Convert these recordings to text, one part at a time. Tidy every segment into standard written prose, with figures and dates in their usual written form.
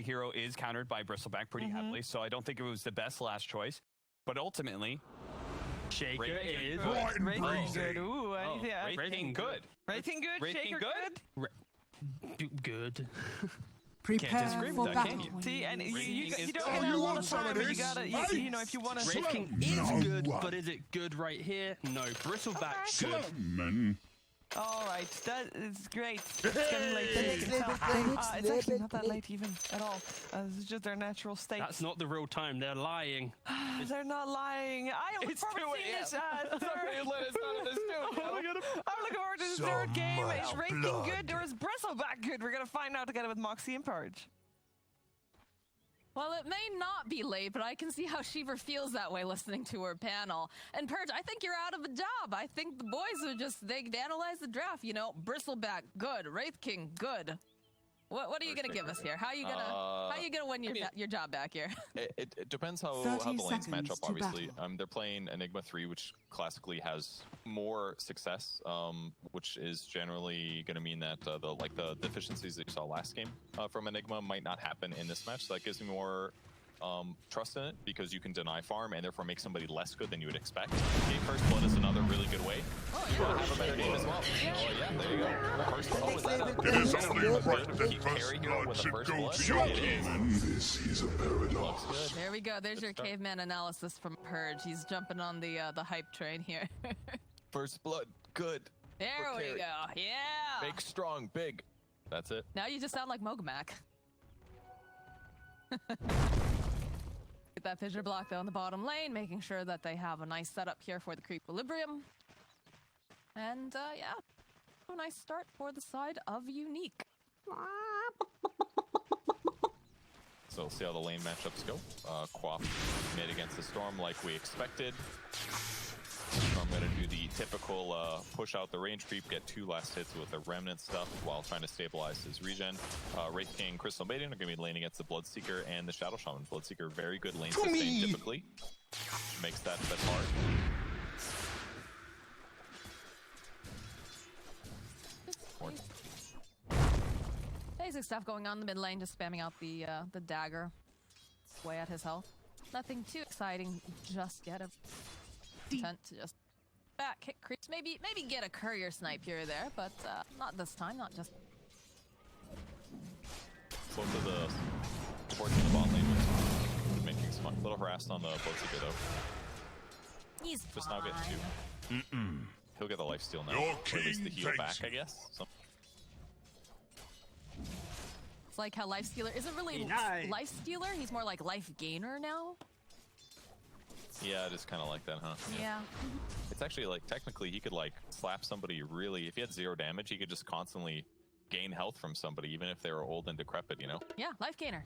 hero is countered by Bristleback pretty heavily, so I don't think it was the best last choice. But ultimately, Shaker is good. Ooh, Rating good. Rating good. Rating Shaker good. good. Prepare disagree with for that, battle. can you? See, and you is don't good. have Oh, a you lot want of some time. of You this? gotta, you know, if you want to. Wraith King is good, but is it good right here? No. Bristleback good. Summon. All right, that is great. It's getting late. It's actually not that late even at all. This is just their natural state. That's not the real time. They're lying. They're not lying. I look It's forward to 2 seeing this a.m. third. Let us out of the studio. I'm looking forward to this third game. Is Wraith King good or is Bristleback good? We're gonna find out together with Moxie and Purge. Well, it may not be late, but I can see how Sheever feels that way listening to her panel. And Purge, I think you're out of a job. I think the boys are just, they analyze the draft, you know. Bristleback, good. Wraith King, good. What are you gonna give us here? How are you gonna win your job back here? It depends how 30 the lanes match up. seconds to Obviously, battle. they're playing Enigma 3, which classically has more success, which is generally going to mean that the deficiencies that you saw last game from Enigma might not happen in this match. So that gives me more trust in it because you can deny farm and therefore make somebody less good than you would expect. Okay, First Blood is another really good way. Oh, You want yeah. to have a better game as well. Oh yeah, there you go. First Blood is that It is only right that keep First carry hero Blood with the should First go Blood. to your It is. demon. This is a paradox. Good. There we go. There's your caveman analysis from Purge. He's jumping on the hype train here. First Blood, good. There For we carry. go. Yeah. Big, strong, big. That's it. Now you just sound like Mogamak. Get that fissure block though in the bottom lane, making sure that they have a nice setup here for the creep equilibrium. And yeah, a nice start for the side of Unique. So we'll see how the lane matchups go. Quaff mid against the Storm like we expected. So I'm going to do the typical push out the range creep, get 2 last hits with the Remnant stuff while trying to stabilize his regen. Wraith King, Crystal Maiden are going to be laning against the Bloodseeker and the Shadow Shaman. Bloodseeker, very good lane sustain typically. Makes that a bit hard. Basic stuff going on in the mid lane, just spamming out the dagger. Way at his health. Nothing too exciting just yet. Intent to just back hit creeps. Maybe get a courier snipe here or there, but not this time. Not just. Both of the towards the bot lane was making some little harassed on the Bloodseeker though. He's Just now getting 2. He'll get the lifesteal now. Your Or at least the king heal back, thanks I you. guess. So, It's like how Lifestealer isn't really Nice. Lifestealer. He's more like Life Gainer now. yeah, it is kind of like that, huh? Yeah. It's actually like technically he could like slap somebody really. If he had 0 damage, he could just constantly gain health from somebody, even if they were old and decrepit. You know, Yeah, Life Gainer.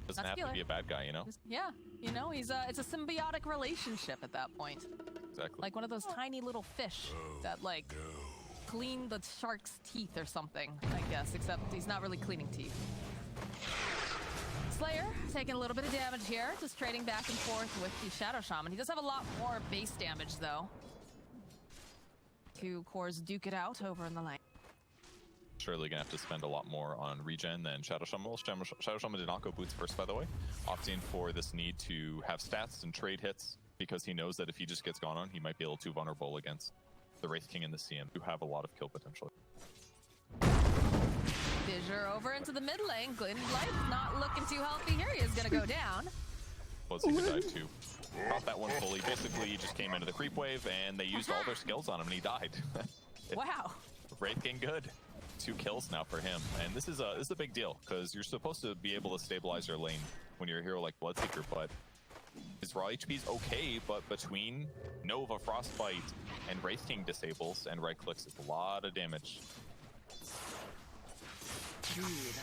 doesn't That's have to healer. be a bad guy. You know, Yeah, you know, he's it's a symbiotic relationship at that point. exactly. Like one of those tiny little fish that like clean the shark's teeth or something, I guess, except he's not really cleaning teeth. Slayer taking a little bit of damage here, just trading back and forth with the Shadow Shaman. He does have a lot more base damage though. 2 cores duke it out over in the lane. Surely gonna have to spend a lot more on regen than Shadow Shaman. Well, Shadow Shaman did not go boots first, by the way, opting for this need to have stats and trade hits because he knows that if he just gets gone on, he might be a little too vulnerable against the Wraith King and the CM, who have a lot of kill potential. Fissure over into the mid lane. Glyn Life not looking too healthy here. He is gonna go down. Bloodseeker died too. Caught that one fully. Basically, he just came into the creep wave and they used all their skills on him and he died. Wow. Wraith King good. 2 kills now for him, and this is a big deal because you're supposed to be able to stabilize your lane when you're a hero like Bloodseeker, but his raw HP is okay, but between Nova, Frostbite, and Wraith King disables and right clicks, it's a lot of damage. Indeed.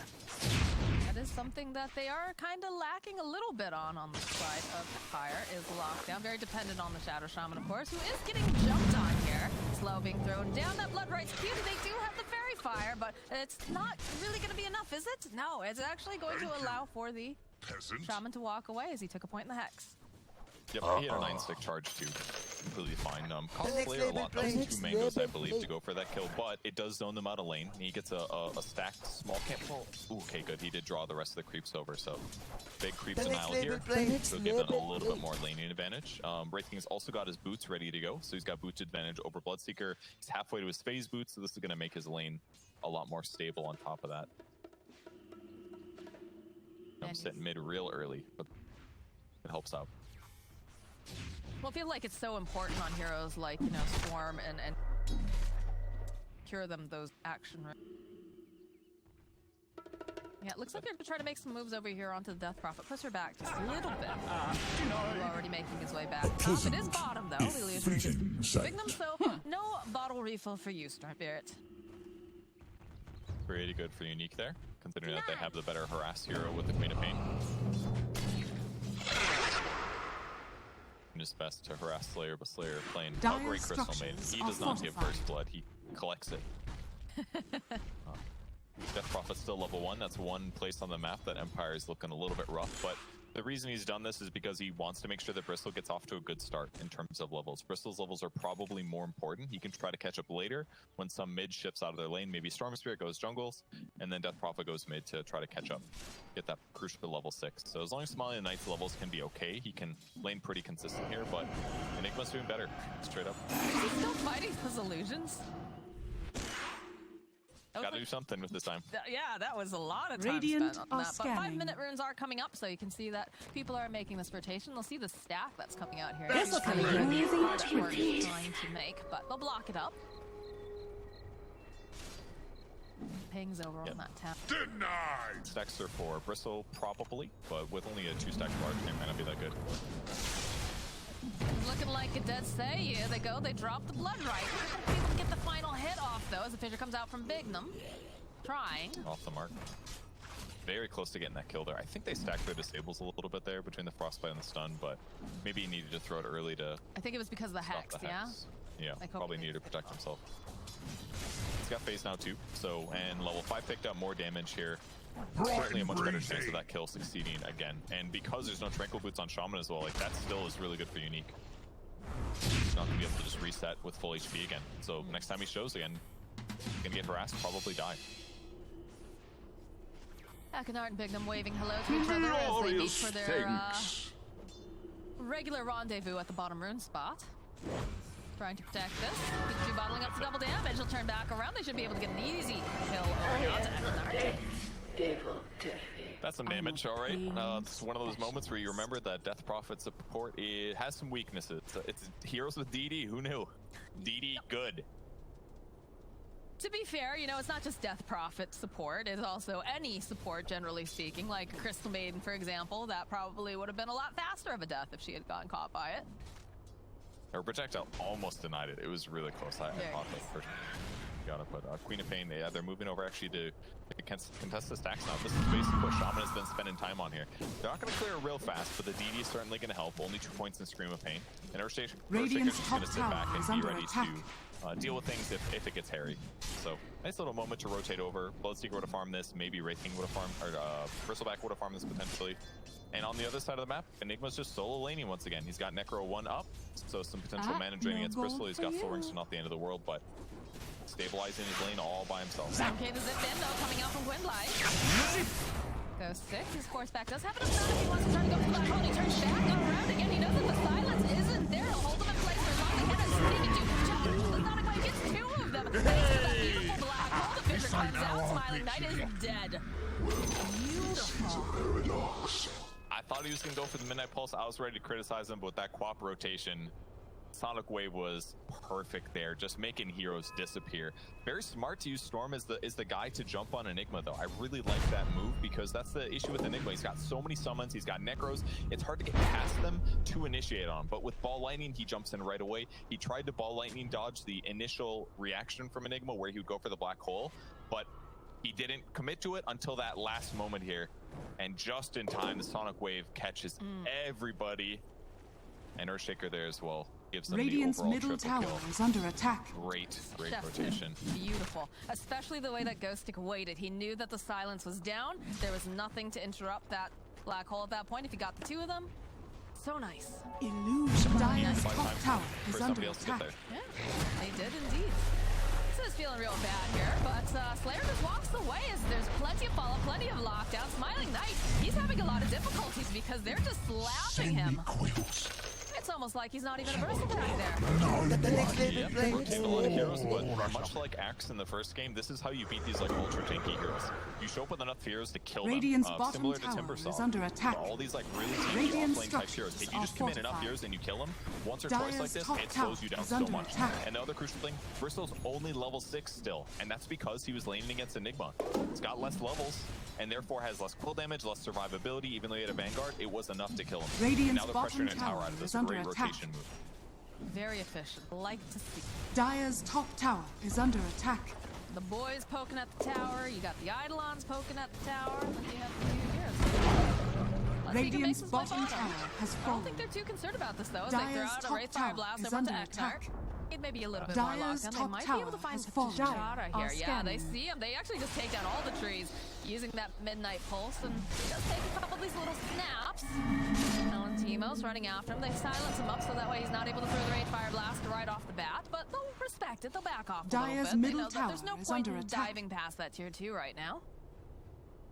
That is something that they are kind of lacking a little bit on the side of Empire is lockdown. Very dependent on the Shadow Shaman, of course, who is getting jumped on here. Slow being thrown down. That Blood Right's cutie. They do have the Fairy Fire, but it's not really going to be enough, is it? No, it's actually going to allow for the Peasant. Shaman to walk away as he took a point in the Hex. Yep, he had a 9-stick charge too. completely fine. Cost Slayer a lot. That was 2 mangoes, I believe, to go for that kill, but it does zone them out of lane. He gets a stacked small camp. Ooh, okay, good. He did draw the rest of the creeps over, so big creeps in aisle here. So give them a little bit more laning advantage. Wraith King's also got his boots ready to go, so he's got boots advantage over Bloodseeker. He's halfway to his phase boots, so this is going to make his lane a lot more stable on top of that. I'm sitting mid real early, but it helps out. Well, I feel like it's so important on heroes like, you know, Swarm and cure them those action. Yeah, it looks like they're trying to make some moves over here onto the Death Prophet. Push her back just a little bit. He's already making his way back. It is bottom, though. The illusion is moving them, so no bottle refill for you, Starbeard. Pretty good for Yunique there, considering that they have the better harass hero with the Queen of Pain. It's best to harass Slayer, but Slayer playing a great Crystal Maiden. He does not give First Blood, he collects it. Death Prophet's still level 1. That's one place on the map that Empire is looking a little bit rough, but the reason he's done this is because he wants to make sure that Bristle gets off to a good start in terms of levels. Bristle's levels are probably more important. He can try to catch up later when some mid shifts out of their lane. Maybe Storm Spirit goes jungles, and then Death Prophet goes mid to try to catch up, get that crucial level 6. So as long as Somali Knight's levels can be okay, he can lane pretty consistent here, but Enigma's doing better, straight up. Is he still fighting those illusions? Gotta do something with this time. Yeah, that was a lot of time spent on that. But 5-minute runes are coming up, so you can see that people are making this rotation. They'll see the stack that's coming out here. This It's coming really easy hard to work repeat. trying to make, but they'll block it up. Pings over on that tap. Denied! Stacks are for Bristle, probably, but with only a 2-stack barge, it might not be that good. Looking like a dead stay. Here they go. They drop the blood right. People get the final hit off, though, as the fissure comes out from Bignum. Trying. Off the mark. Very close to getting that kill there. I think they stacked their disables a little bit there between the frostbite and the stun, but maybe he needed to throw it early to I think it was because of the stop hex, the hex. Yeah, Like, probably hopefully needed to protect himself. He's got phase now too, so, and level 5 picked up more damage here. Certainly a much better chance of that kill succeeding again. And because there's no Tranquil Boots on Shaman as well, like that still is really good for Yunique. He's not gonna be able to just reset with full HP again. So next time he shows again, he's gonna get harassed, probably die. Akinart and Bignum waving hello to each other as they meet for their regular rendezvous at the bottom rune spot. Trying to protect this. Pikachu bottling up for double damage. He'll turn back around. They should be able to get an easy kill over onto Akinart. That's some damage, all right. It's one of those moments where you remember that Death Prophet support, it has some weaknesses. It's heroes with DD, who knew? DD, good. To be fair, you know, it's not just Death Prophet support. It's also any support, generally speaking. Like Crystal Maiden, for example. That probably would have been a lot faster of a death if she had gotten caught by it. Her projectile almost denied it. It was really close. I thought that first. Got it, but Queen of Pain, yeah, they're moving over actually to contest the stacks now. This is basically what Shaman has been spending time on here. They're not going to clear real fast, but the DD is certainly going to help. Only 2 points in Scream of Pain. And Earthshaker's just going to sit back and be ready to deal with things if it gets hairy. So, nice little moment to rotate over. Bloodseeker would have farmed this. Maybe Wraith King would have farmed, or Bristleback would have farmed this potentially. And on the other side of the map, Enigma's just solo laning once again. He's got Necro 1 up, so some potential mana drain against Bristle. He's got Soul Ring, so not the end of the world, but stabilizing his lane all by himself. Okay, the zip in, though, coming out from Gwynblight. Goes 6. His force back does have enough mana if he wants to try to go for the black hole. He turns Shaq around again. He knows that the silence isn't there to hold him in place for long. They can't escape into the Sonic Wave gets 2 of them. Thanks to that beautiful black hole, the fissure comes out. Smiling Knight is dead. Beautiful. I thought he was going to go for the Midnight Pulse. I was ready to criticize him, but with that Quap rotation, Sonic Wave was perfect there, just making heroes disappear. Very smart to use Storm as the guy to jump on Enigma, though. I really like that move because that's the issue with Enigma. He's got so many summons, he's got Necros. It's hard to get past them to initiate on him. But with Ball Lightning, he jumps in right away. He tried to Ball Lightning dodge the initial reaction from Enigma where he would go for the black hole, but he didn't commit to it until that last moment here. And just in time, the Sonic Wave catches everybody. And Earthshaker there as well. Gives them Radiant's the overall middle triple tower kill. is under attack. Great Just rotation. Beautiful. Especially the way that Ghostic waited. He knew that the silence was down. There was nothing to interrupt that black hole at that point. If he got the 2 of them, So nice. Illusion. Dire's By top time tower for is somebody under else to get attack. there. Yeah, they did indeed. This is feeling real bad here, but Slayer just walks away as there's plenty of follow, plenty of lockdown. Smiling Knight, he's having a lot of difficulties because they're just slapping him. It's almost like he's not even a versatile back there. Yeah, rotate a lot of heroes, but much like Axe in the first game, this is how you beat these like ultra tanky heroes. You show up with enough heroes to kill Radiant's them, bottom similar to tower Timbersaw. is under attack. All these like really tanky Radiant offlane type heroes. If you just commit enough fortified. heroes and you kill them once or twice like Dire's this, top it slows you tower down is so under much. attack. And the other crucial thing, Bristol's only level 6 still, and that's because he was laning against Enigma. It's got less levels, and therefore has less quill damage, less survivability. Even though he had a Vanguard, it was enough to kill him. Radiant's Now they're bottom pressuring a tower tower out of this. is under Great attack. rotation move. Very efficient. Like to see. Dire's top tower is under attack. The boys poking at the tower. You got the Eidolons poking at the tower. And you have the two heroes. Let's see who makes Radiant's this play bottom bottom. tower has I don't fallen. think they're too concerned about this though. As they throw Dire's out a top Wraith Fire tower Blast is over to under Ektar. attack. It may be a little bit Dire's more lockdown. They top might be tower able to find has the fallen. Tachara Dire here. are Yeah, they scanning. see him. They actually just take down all the trees using that Midnight Pulse, and he does take a couple of these little snaps. Alan Timos running after him. They silence him up so that way he's not able to throw the Wraith Fire Blast right off the bat, but they'll respect it. They'll back off a Dire's little bit. They middle know that there's no tower is point under in attack. diving past that tier 2 right now.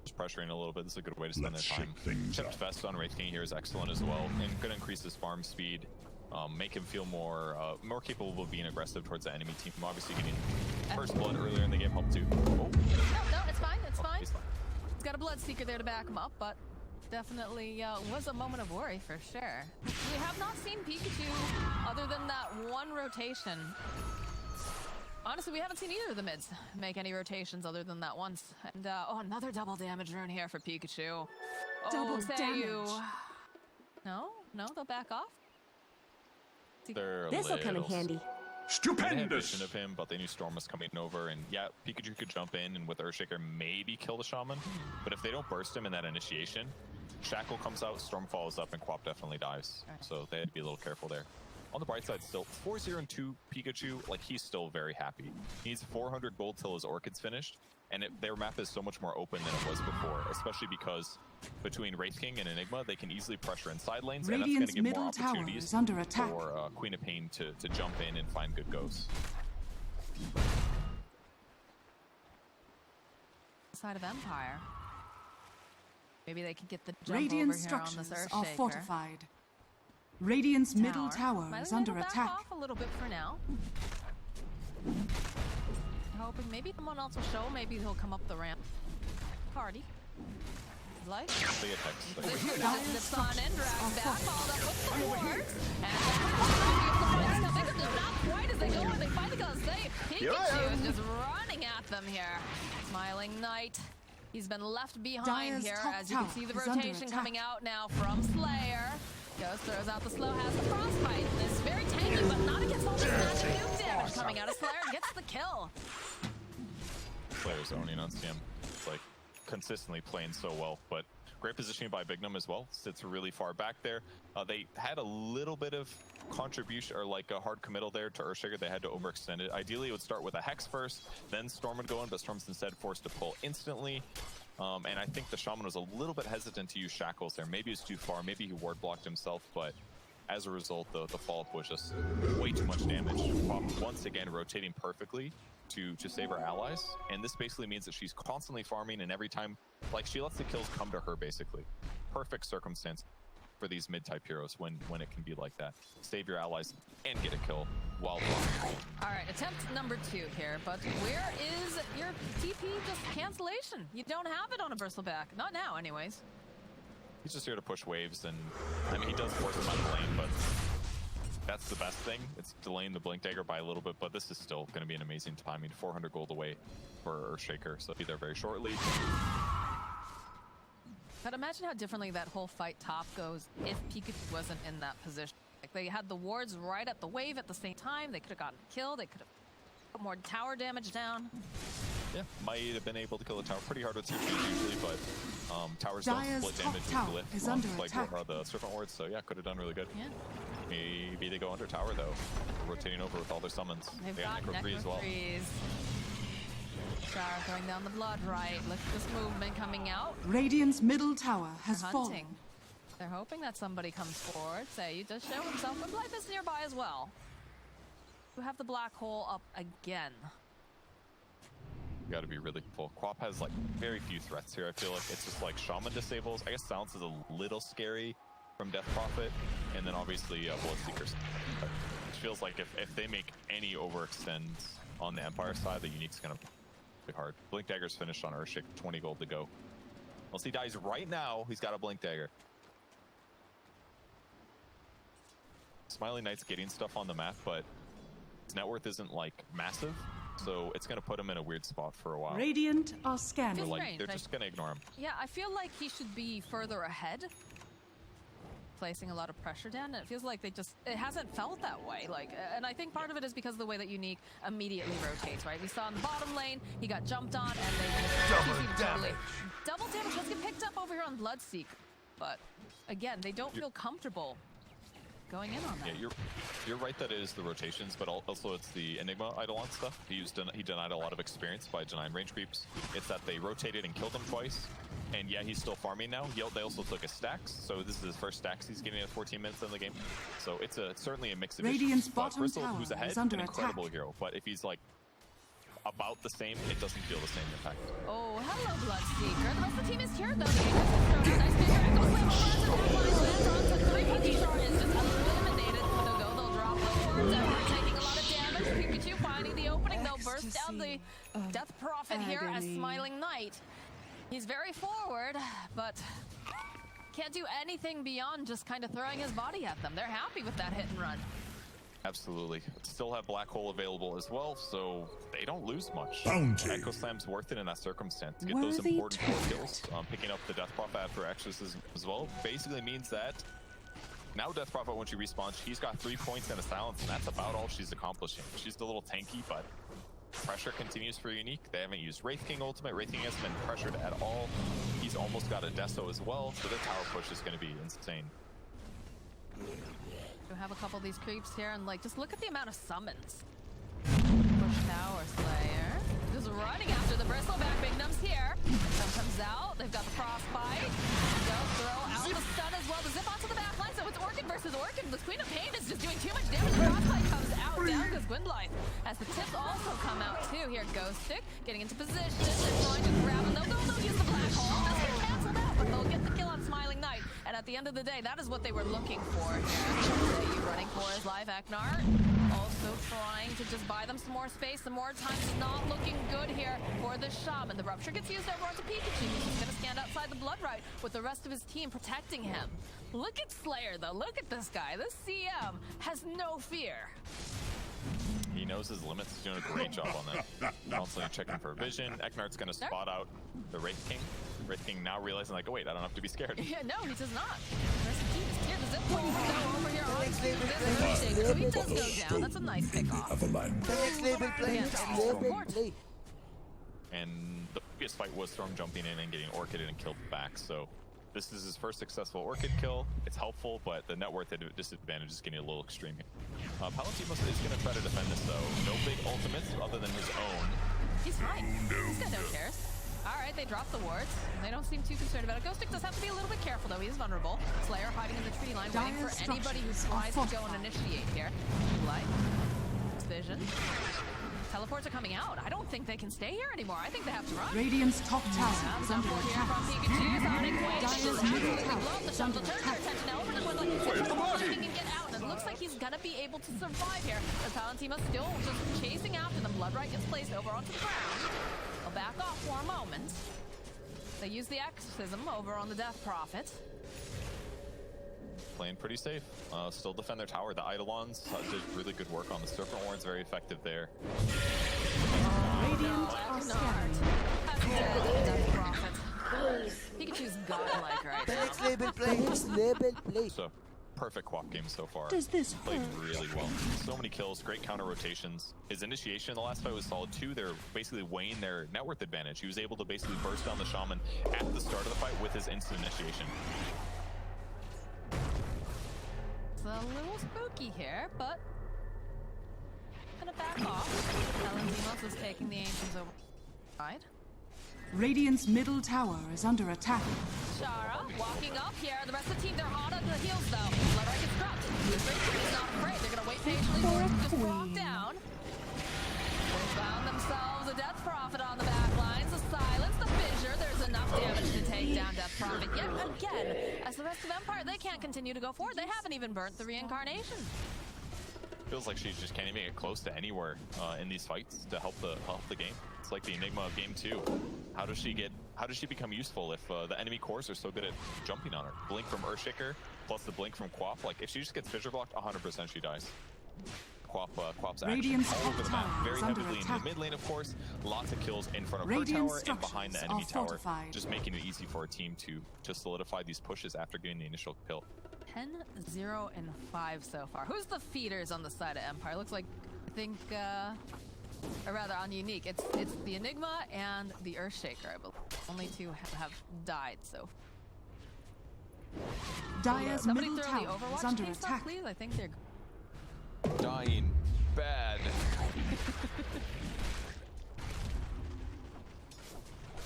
Just pressuring a little bit. This is a good way to spend Let's their time. shake things Chipped up. Vest on Wraith King here is excellent as well, and gonna increase his farm speed, make him feel more capable of being aggressive towards the enemy team. Obviously getting first blood earlier in the game helped too. Oh, No, it's fine. It's oh, fine. he's fine. He's got a Bloodseeker there to back him up, but definitely was a moment of worry for sure. We have not seen Pikachu other than that one rotation. Honestly, we haven't seen either of the mids make any rotations other than that once. And another double damage rune here for Pikachu. Double say damage. you. No, they'll back off. They're a This'll come in little handy. They had Stupendous! vision of him, but they knew Storm was coming over, and yeah, Pikachu could jump in and with Earthshaker maybe kill the Shaman, but if they don't burst him in that initiation, Shackle comes out, Storm follows up, and Quap definitely dies. So they had to be a little careful there. On the bright side, still 4-0 and 2 Pikachu, like he's still very happy. He needs 400 gold till his Orchid's finished, and their map is so much more open than it was before, especially because between Wraith King and Enigma, they can easily pressure inside lanes, Radiant's and that's going to give more middle tower opportunities is under attack. for Queen of Pain to jump in and find good goes. Side of Empire. Maybe they could get the jump Radiant over here on this structures Earthshaker. are fortified. Radiant's middle tower Smiling is Knight under will back attack. off a little bit for now. Hoping maybe someone else will show. Maybe he'll come up the ramp. Party. Like. They get Hex. They This get is the sun and drag back, followed up with the wards. And they could just not quite as they go where they finally got to save. Pikachu is just running at them here. Smiling Knight. He's been left behind Dire's here top as you can tower see the is under rotation attack. coming out now from Slayer. Goes, throws out the slow, has the frostbite. This is very tanky, but not against all this magic nuke damage coming out of Slayer and gets the kill. Players owning on CM. It's like consistently playing so well, but great positioning by Bignum as well. Sits really far back there. They had a little bit of contribution or like a hard committal there to Earthshaker. They had to overextend it. Ideally, it would start with a Hex first, then Storm would go in, but Storm's instead forced to pull instantly. And I think the Shaman was a little bit hesitant to use Shackles there. Maybe it's too far. Maybe he ward blocked himself, but as a result, the follow-up was just way too much damage. Quap once again rotating perfectly to save her allies, and this basically means that she's constantly farming, and every time, like, she lets the kills come to her basically. Perfect circumstance for these mid-type heroes when it can be like that. Save your allies and get a kill while farming. All right, attempt number 2 here, but where is your TP just cancellation? You don't have it on a bristleback. Not now, anyways. He's just here to push waves, and I mean, he does force them out of the lane, but that's the best thing. It's delaying the Blink Dagger by a little bit, but this is still going to be an amazing timing. 400 gold away for Earthshaker, so he'll be there very shortly. But imagine how differently that whole fight top goes if Pikachu wasn't in that position. Like, they had the wards right at the wave at the same time. They could have gotten a kill. They could have put more tower damage down. Yeah, might have been able to kill the tower pretty hard with 2 feet usually, but towers don't Dire's split top damage with tower is Glyph, under like attack. the Serpent Wards, so yeah, could have done really good. Yeah. Maybe they go under tower though, rotating over with all their summons. They've They got Necro 3 as well. Necro-3s. Char throwing down the blood right. Look at this movement coming out. Radiant's middle tower has They're fallen. hunting. They're hoping that somebody comes forward. Say, you just show himself, but Life is nearby as well. You have the black hole up again. You gotta be really full. Quap has like very few threats here. I feel like it's just like Shaman disables. I guess Silence is a little scary from Death Prophet, and then obviously Bloodseekers. It feels like if they make any overextends on the Empire side, the Unique's gonna be hard. Blink Dagger's finished on Earthshake, 20 gold to go. Unless he dies right now, he's got a Blink Dagger. Smiling Knight's getting stuff on the map, but his net worth isn't like massive, so it's gonna put him in a weird spot for a while. Radiant are scanning. Feels Like, strange, they're like- just gonna ignore him. Yeah, I feel like he should be further ahead, placing a lot of pressure down, and it feels like it hasn't felt that way. Like, and I think part of it is because of the way that Unique immediately rotates, right? We saw in the bottom lane, he got jumped on, and they just double damage. Let's get picked up over here on Bloodseek, but again, they don't feel comfortable going in on that. Yeah, you're right that it is the rotations, but also it's the Enigma Eidolon stuff. He denied a lot of experience by denying range creeps. It's that they rotated and killed him twice, and yeah, he's still farming now. They also took his stacks, so this is his first stacks he's getting at 14 minutes in the game. So it's certainly a mix of Radiant's issues. But bottom Bristle, tower who's ahead, is under an incredible attack. hero. But if he's like about the same, it doesn't feel the same impact. Oh, hello, Bloodseeker. The rest of the team is here, though. The nice big Echo Flame over onto that line, lands onto 3 Punky Shard is just eliminated. They'll drop the wards. Everyone taking a lot of damage. Pikachu finding the opening, though. Burst down the Death Prophet here as Agony. Smiling Knight. He's very forward, but can't do anything beyond just kind of throwing his body at them. They're happy with that hit and run. Absolutely. Still have Black Hole available as well, so they don't lose much. Bounty. Echo Slam's worth it in that circumstance. To get those Worthy important 4 kills, picking up the Death Prophet after exorcism as well, basically means that now Death Prophet, when she respawns, she's got 3 points and a silence, and that's about all she's accomplishing. She's a little tanky, but pressure continues for Unique. They haven't used Wraith King ultimate. Wraith King hasn't been pressured at all. He's almost got a Deso as well, so their tower push is going to be insane. We have a couple of these creeps here, and like, just look at the amount of summons. Push Tower Slayer. Just running after the Bristleback Bignums here. Some comes out. They've got the Frostbite. They'll throw out the stun as well. The zip onto the back line, so it's Orchid versus Orchid. The Queen of Pain is just doing too much damage. The Frostbite comes out. Down goes Gwynblythe. As the tips also come out too. Here, Ghost Stick getting into position. They're trying to grab him. They'll use the Black Hole. That's going to cancel that, but they'll get the kill on Smiling Knight. And at the end of the day, that is what they were looking for. You running for his life, Eknar. Also trying to just buy them some more space. Some more time is not looking good here for the Shaman. The Rupture gets used over onto Pikachu. He's going to stand outside the Blood Rite with the rest of his team protecting him. Look at Slayer, though. Look at this guy. This CM has no fear. He knows his limits. He's doing a great job on that. Constantly checking for vision. Eknar's going to spot out the Wraith King. Wraith King now realizing, like, oh wait, I don't have to be scared. Yeah, no, he does not. The rest of the team is here. The zip poles go over here on this Earthshake. So he does go down. That's a nice pickoff. Of a land. The next label play. Yeah, Next it's label awesome. play. And the previous fight was Storm jumping in and getting Orchid and killed back. So this is his first successful Orchid kill. It's helpful, but the net worth disadvantage is getting a little extreme here. Palantimos is going to try to defend this, though. No big ultimates other than his own. He's fine. He's got no cares. All right, they drop the wards. They don't seem too concerned about it. Ghost Stick does have to be a little bit careful, though. He is vulnerable. Slayer hiding in the tree line, waiting for Dire anybody who structures tries to are go and initiate here. Light. Vision. Teleports are coming out. I don't think they can stay here anymore. I think they have to run. Radiant's top tower is Some under here attack. from Pikachu. Sonic Wave. Dire's middle tower Love the is shot. under They'll turn their attack. attention now over to Gwynblythe. He's trying to get out, and it looks like he's gonna be able to survive here. As Palantima still just chasing after them. Blood Rite gets placed over onto the ground. They'll back off for a moment. They use the exorcism over on the Death Prophet. Playing pretty safe. Still defend their tower. The Eidolons did really good work on the Serpent Wards. Very effective there. Radiant are scanning. Death Prophet. Pikachu's godlike right The now. next label play. Next label play. So perfect Quap game so far. Does this Played hurt? really well. So many kills, great counter rotations. His initiation in the last fight was solid too. They're basically weighing their net worth advantage. He was able to basically burst down the Shaman at the start of the fight with his instant initiation. It's a little spooky here, but gonna back off. Palantimos is taking the Ancients over. Right. Radiant's middle tower is under attack. Shara walking up here. The rest of the team, they're hot on the heels though. Bloodright gets dropped. He's not afraid. They're gonna wait patiently for him to just walk down. They found themselves a Death Prophet on the back lines. The silence, the fissure. There's enough damage to take down Death Prophet yet again. As the rest of Empire, they can't continue to go forward. They haven't even burnt the reincarnation. Feels like she just can't even get close to anywhere in these fights to help the game. It's like the enigma of game 2. How does she become useful if the enemy cores are so good at jumping on her? Blink from Earthshaker plus the blink from Quaff. Like if she just gets fissure blocked, 100% she dies. Quaff's action all over the map, very heavily in the mid lane, of course. Lots of kills in front of her tower and behind the enemy tower, just making it easy for a team to solidify these pushes after getting the initial kill. 10, 0, and 5 so far. Who's the feeders on the side of Empire? Looks like, I think, or rather on Unique, it's the Enigma and the Earthshaker, I believe. Only two have died so far. Dire's Somebody middle throw the tower is Overwatch under case up, attack. please? I think they're... Dying bad.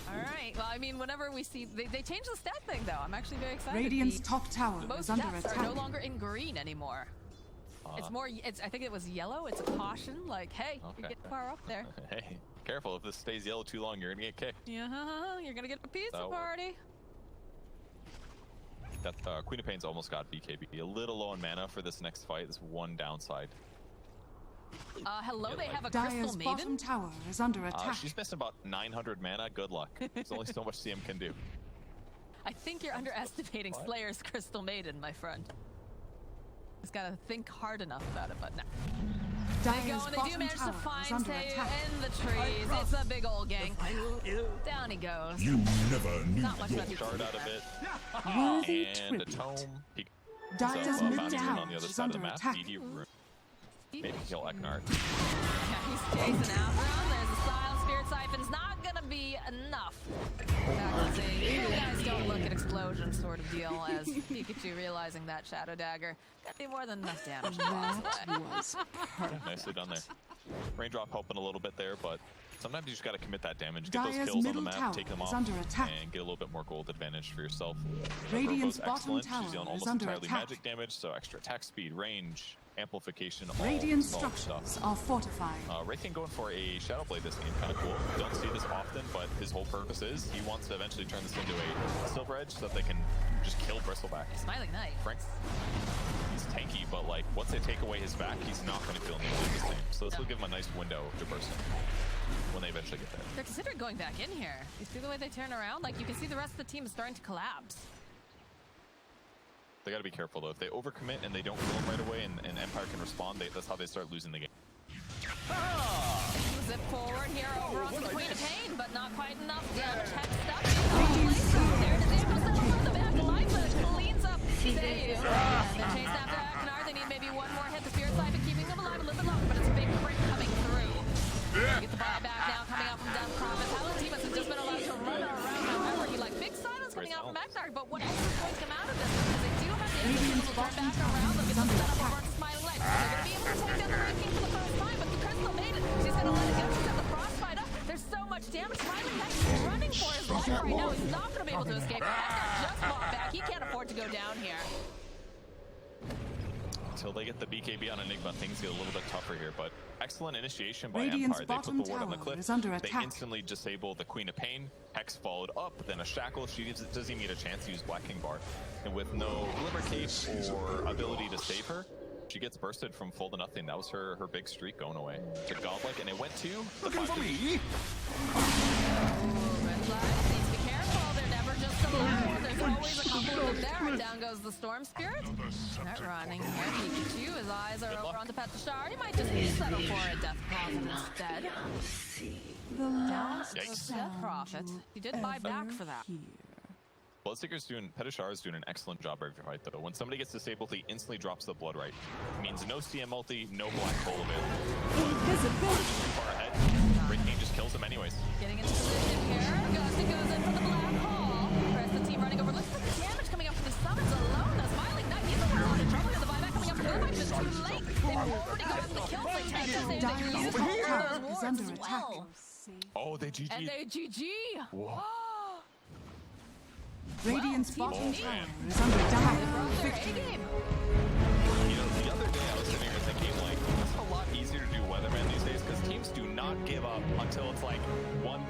Alright, well, I mean, whenever we see... They changed the stat thing, though. I'm actually very excited. Radiant's top tower Most is under deaths attack. are no longer in green anymore. It's more... I think it was yellow. It's a caution. Like, hey, you're getting far up there. Hey, careful. If this stays yellow too long, you're going to get kicked. Yeah, you're going to get a pizza party. That Queen of Pain's almost got BKB. A little low on mana for this next fight. This one downside. Hello, they have a Dire's Crystal bottom Maiden? tower is under attack. She's missing about 900 mana. Good luck. There's only so much CM can do. I think you're underestimating Slayer's Crystal Maiden, my friend. Just gotta think hard enough about it, but no. They go Dire's and they do bottom manage to tower find is under Tayu attack. in the trees. It's a big old gank. Down he goes. You never knew. Not much left to Start do out a there. bit. Worthy And a tribute. tome. Dire's Found mid him tower on the other is side of the under map. attack. DD room. Maybe kill Eknard. Yeah, he's chasing after him. There's a Silent Spirit Siphon's not gonna be enough. Back to see, you guys don't look at explosion sort of deal as Pikachu realizing that Shadow Dagger got be more than enough damage. That was Nicely done there. Raindrop helping a little bit there, but sometimes you just got to commit that damage. Get those Dire's kills on the middle map, tower take them is off, under attack. and get a little bit more gold advantage for yourself. Radiant's Robo's bottom excellent. tower She's dealing is almost under entirely attack. magic damage, so extra attack speed, range, amplification, all Radiant solid structures stuff. are fortified. Wraithen going for a Shadow Blade this game, kind of cool. Don't see this often, but his whole purpose is he wants to eventually turn this into a Silver Edge so that they can just kill Bristleback. Smiling Knight. Frank, he's tanky, but like once they take away his back, he's not going to feel nearly the same. So this will give him a nice window to burst in when they eventually get there. They're considering going back in here. You see the way they turn around? Like, you can see the rest of the team is starting to collapse. They got to be careful though. If they overcommit and they don't kill him right away, and Empire can respond, that's how they start losing the game. Zip forward here over onto the Queen of Pain, but not quite enough damage. Hex stuck. There it is. They goes down from the back. Eliza cleans up Tayu. And they're chased after Eknard. They need maybe one more hit. The Spirit Siphon keeping them alive a little bit longer, but it's a big crit coming through. Get the buyback now coming out from Death Prophet. Palatimus has just been allowed to run around. However, he like big silence coming out from Eknard, but what else is going to come out of this? Because they do have the ability to turn back around. They'll get them set up over to Smiling Light. They're going to be able to take down the Red King for the first time, but the Crystal Maiden, she's going to let it go. She's got the Frostbite up. There's so much damage. Smiling Light is running for his life right now. He's not going to be able to escape. Eknard just bought back. He can't afford to go down here. Until they get the BKB on Enigma, things get a little bit tougher here, but excellent initiation by Radiant's Empire. They put bottom the ward on the tower cliff. is under They attack. instantly disable the Queen of Pain. Hex followed up, then a Shackle. She doesn't even get a chance to use Black King Bar. And with no Glimmer Cape or ability to save her, she gets bursted from full to nothing. That was her big streak going away. To Godlike, and it went to... Looking for me? Red flag. Please be careful. They're never just alone. There's always a couple of them there. And down goes the Storm Spirit. Not running here. Pikachu, his eyes are over onto Petashar. He might just settle for a Death Prophet instead. Down goes Yikes. Death Prophet. He did buy back for that. Petashar is doing an excellent job every fight though. When somebody gets disabled, he instantly drops the Blood Right. It means no CM multi, no Black Hole available. Too far ahead. Wraithen just kills him anyways. Getting into position here. Ghosty goes in for the Black Hole. The rest of the team running over. Look at the damage coming up from the summons alone. The Smiling Knight, he's in a lot of trouble here. The buyback coming up from Blue Light, just too late. They've already gotten the kills. They tried to save the Dire's use top all tower those is wards under as attack. well. Oh, they GG. And they GG. Whoa. Radiant's Team bottom Unique. tower is under They dire brought their victory. A-game. You know, the other day I was sitting here thinking, like, it's a lot easier to do Weatherman these days because teams do not give up until it's like 1